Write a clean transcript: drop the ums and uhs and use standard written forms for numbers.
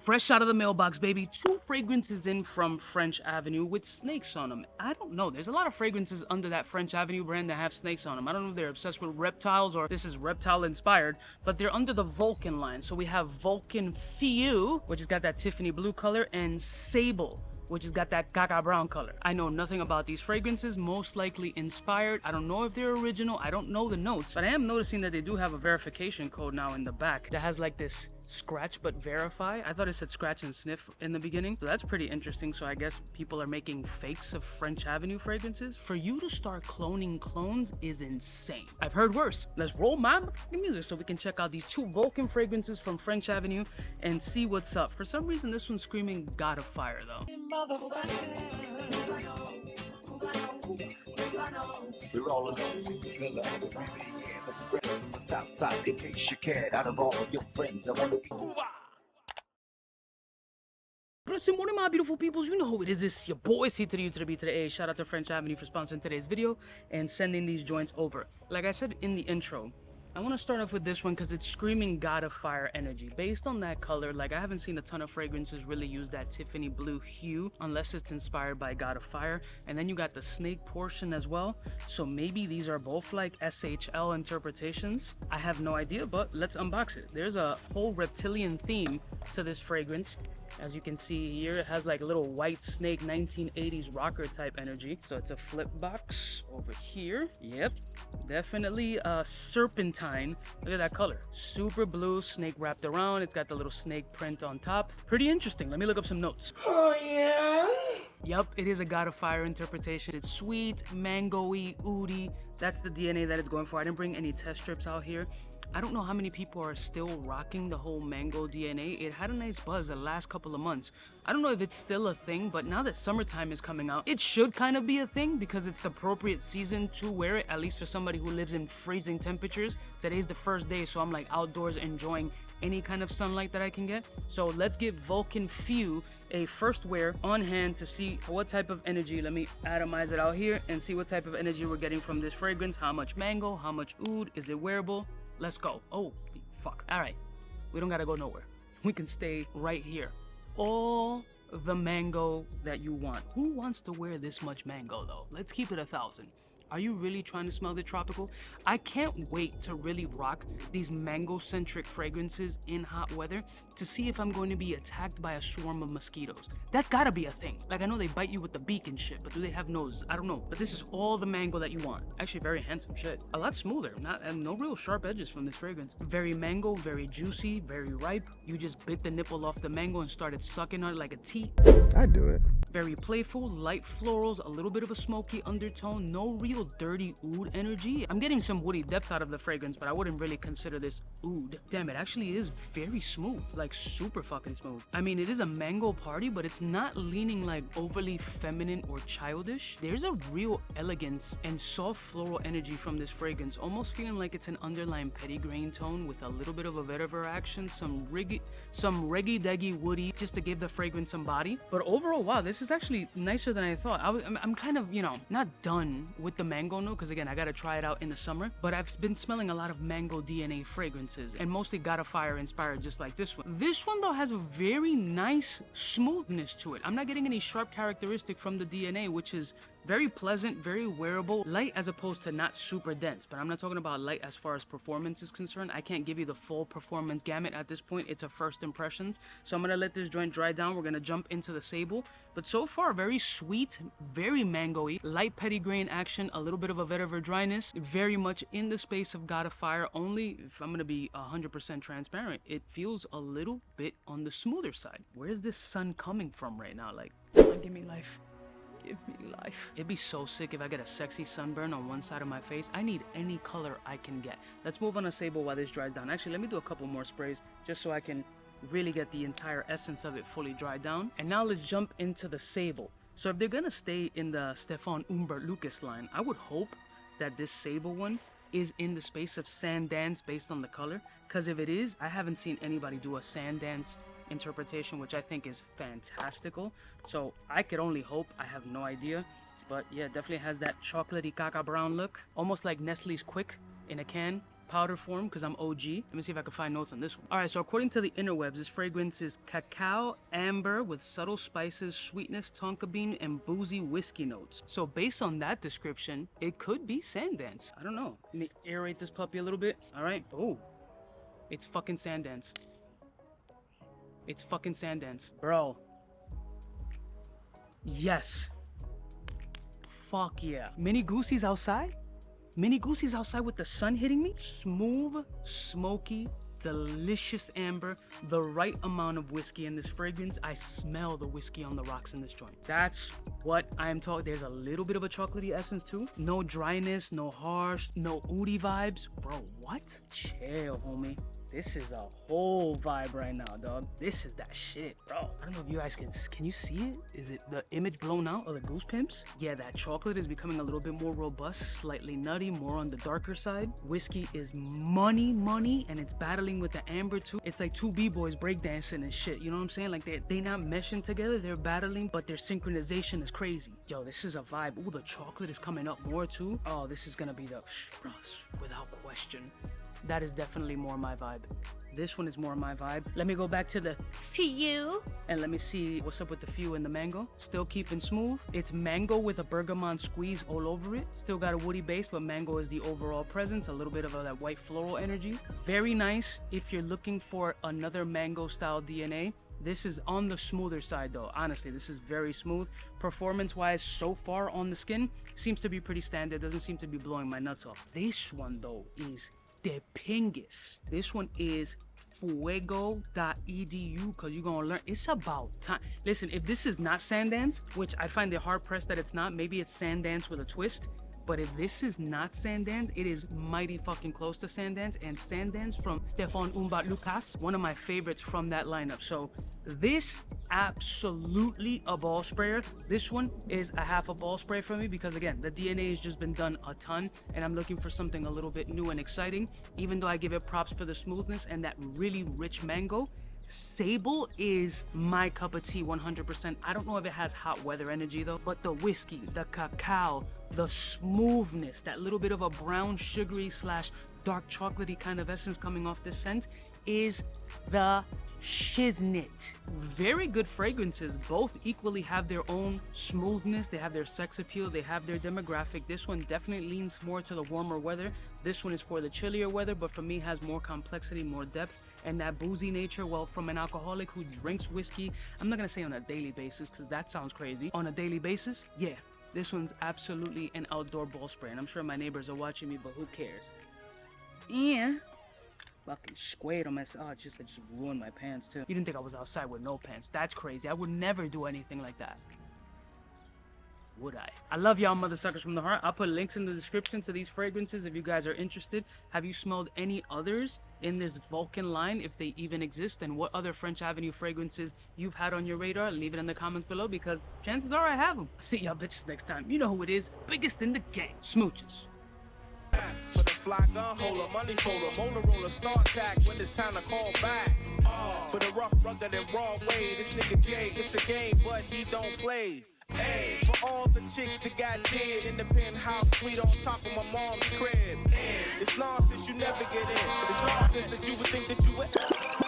Fresh out of the mailbox, baby. 2 fragrances in from French Avenue with snakes on them. I don't know. There's a lot of fragrances under that French Avenue brand that have snakes on them. I don't know if they're obsessed with reptiles or this is reptile inspired, but they're under the Vulcan line. So we have Vulcan Fu, which has got that Tiffany blue color, and Sable, which has got that caca brown color. I know nothing about these fragrances, most likely inspired. I don't know if they're original. I don't know the notes, but I am noticing that they do have a verification code now in the back that has like this scratch but verify. I thought it said scratch and sniff in the beginning, so that's pretty interesting. So I guess people are making fakes of French Avenue fragrances. For you to start cloning clones is insane. I've heard worse. Let's roll my music so we can check out these 2 Vulcan fragrances from French Avenue and see what's up. For some reason this one's screaming God of Fire though. We're all alone, as a friend from the south side, in case you cared. Out of all of your friends, I want to be Cuba. Listen, morning, my beautiful peoples. You know who it is. It's your boy, 𝐷𝐸. Shout out to French Avenue for sponsoring today's video and sending these joints over. Like I said in the intro, I want to start off with this one because it's screaming God of Fire energy. Based on that color, like I haven't seen a ton of fragrances really use that Tiffany blue hue unless it's inspired by God of Fire. And then you got the snake portion as well. So maybe these are both like SHL interpretations. I have no idea, but let's unbox it. There's a whole reptilian theme to this fragrance. As you can see here, it has like a little white snake 1980s rocker type energy. So it's a flip box over here. Yep, definitely serpentine. Look at that color. Super blue, snake wrapped around. It's got the little snake print on top. Pretty interesting. Let me look up some notes. Oh yeah? Yep, it is a God of Fire interpretation. It's sweet, mango-y, oody. That's the DNA that it's going for. I didn't bring any test strips out here. I don't know how many people are still rocking the whole mango DNA. It had a nice buzz the last couple of months. I don't know if it's still a thing, but now that summertime is coming out, it should kind of be a thing because it's the appropriate season to wear it, at least for somebody who lives in freezing temperatures. Today's the first day, so I'm like outdoors enjoying any kind of sunlight that I can get. So let's give Vulcan Fu a first wear on hand to see what type of energy. Let me atomize it out here and see what type of energy we're getting from this fragrance. How much mango, how much oud, is it wearable? Let's go. Oh, fuck. All right. We don't gotta go nowhere. We can stay right here. All the mango that you want. Who wants to wear this much mango though? Let's keep it 1,000. Are you really trying to smell the tropical? I can't wait to really rock these mango-centric fragrances in hot weather to see if I'm going to be attacked by a swarm of mosquitoes. That's gotta be a thing. Like, I know they bite you with the beak and shit, but do they have noses? I don't know. But this is all the mango that you want. Actually, very handsome shit. A lot smoother. No real sharp edges from this fragrance. Very mango, very juicy, very ripe. You just bit the nipple off the mango and started sucking on it like a tea. I do it. Very playful, light florals, a little bit of a smoky undertone, no real dirty oud energy. I'm getting some woody depth out of the fragrance, but I wouldn't really consider this oud. Damn, it actually is very smooth, like super fucking smooth. I mean, it is a mango party, but it's not leaning like overly feminine or childish. There's a real elegance and soft floral energy from this fragrance, almost feeling like it's an underlying petitgrain tone with a little bit of a vetiver action, some reggae-deggy woody, just to give the fragrance some body. But overall, wow, this is actually nicer than I thought. I'm kind of, you know, not done with the mango note, because again, I gotta try it out in the summer, but I've been smelling a lot of mango DNA fragrances and mostly God of Fire inspired, just like this one. This one though has a very nice smoothness to it. I'm not getting any sharp characteristic from the DNA, which is very pleasant, very wearable, light as opposed to not super dense. But I'm not talking about light as far as performance is concerned. I can't give you the full performance gamut at this point. It's a first impressions. So I'm gonna let this joint dry down. We're gonna jump into the Sable. But so far, very sweet, very mango-y, light petitgrain action, a little bit of a vetiver dryness, very much in the space of God of Fire. Only, if I'm gonna be 100% transparent, it feels a little bit on the smoother side. Where's this sun coming from right now? Like, give me life. Give me life. It'd be so sick if I get a sexy sunburn on one side of my face. I need any color I can get. Let's move on to Sable while this dries down. Actually, let me do a couple more sprays just so I can really get the entire essence of it fully dried down. And now let's jump into the Sable. So if they're gonna stay in the Stefan Humbert Lucas line, I would hope that this Sable one is in the space of sand dance based on the color. Because if it is, I haven't seen anybody do a sand dance interpretation, which I think is fantastical. So I could only hope. I have no idea, but yeah, definitely has that chocolatey caca brown look, almost like Nestle's Quick in a can, powder form because I'm OG. Let me see if I can find notes on this one. All right, so according to the interwebs, this fragrance is cacao amber with subtle spices, sweetness, tonka bean, and boozy whiskey notes. So based on that description, it could be Sandance. I don't know. Let me aerate this puppy a little bit. All right. Oh, it's fucking Sandance. It's fucking Sandance. Bro. Yes. Fuck yeah. Mini Goosey's outside? Mini Goosey's outside with the sun hitting me? Smooth, smoky, delicious amber, the right amount of whiskey in this fragrance. I smell the whiskey on the rocks in this joint. That's what I'm talking. There's a little bit of a chocolatey essence too. No dryness, no harsh, no oody vibes. Bro, what? Chill, homie. This is a whole vibe right now, dog. This is that shit, bro. I don't know if you guys can you see it? Is it the image blown out of the Goose Pimps? Yeah, that chocolate is becoming a little bit more robust, slightly nutty, more on the darker side. Whiskey is money, and it's battling with the amber too. It's like two B-boys breakdancing and shit, you know what I'm saying? Like they not meshing together, they're battling, but their synchronization is crazy. Yo, this is a vibe. Ooh, the chocolate is coming up more too. Oh, this is gonna be the, bro, without question. That is definitely more my vibe. This one is more my vibe. Let me go back to the Fu and let me see what's up with the Fu and the mango. Still keeping smooth. It's mango with a bergamot squeeze all over it. Still got a woody base, but mango is the overall presence. A little bit of that white floral energy. Very nice if you're looking for another mango style DNA. This is on the smoother side though. Honestly, this is very smooth. Performance wise, so far on the skin, seems to be pretty standard. Doesn't seem to be blowing my nuts off. This one though is 𝗙𝗥𝗪𝗂𝐻. This one is fuego.edu because you're gonna learn. It's about time. Listen, if this is not Sandance, which I find it hard pressed that it's not, maybe it's Sandance with a twist. But if this is not Sandance, it is mighty fucking close to Sandance. And Sandance from Stefan Umbat Lucas, one of my favorites from that lineup. So this, absolutely a ball sprayer. This one is a half a ball spray for me because again, the DNA has just been done a ton and I'm looking for something a little bit new and exciting. Even though I give it props for the smoothness and that really rich mango, Sable is my cup of tea 100%. I don't know if it has hot weather energy though, but the whiskey, the cacao, the smoothness, that little bit of a brown sugary / dark chocolatey kind of essence coming off this scent is the shiznit. Very good fragrances. Both equally have their own smoothness. They have their sex appeal. They have their demographic. This one definitely leans more to the warmer weather. This one is for the chillier weather, but for me has more complexity, more depth, and that boozy nature. Well, from an alcoholic who drinks whiskey, I'm not gonna say on a daily basis because that sounds crazy. On a daily basis, yeah, this one's absolutely an outdoor ball spray, and I'm sure my neighbors are watching me, but who cares? Yeah. Fucking squared on myself. Oh, I just ruined my pants too. You didn't think I was outside with no pants. That's crazy. I would never do anything like that. Would I? I love y'all mother suckers from the heart. I'll put links in the description to these fragrances if you guys are interested. Have you smelled any others in this Vulcan line, if they even exist? And what other French Avenue fragrances you've had on your radar? Leave it in the comments below because chances are I have them. I'll see y'all bitches next time. You know who it is. Biggest in the game. Smooches. For the fly gun holder, money folder, motor roller, start tack when it's time to call back. For the rough, rugged, and raw way, this nigga Jay, it's a game, but he don't play. Hey, for all the chicks that got dead in the penthouse suite on top of my mom's crib. It's nonsense you never get in. It's nonsense that you would think that you would.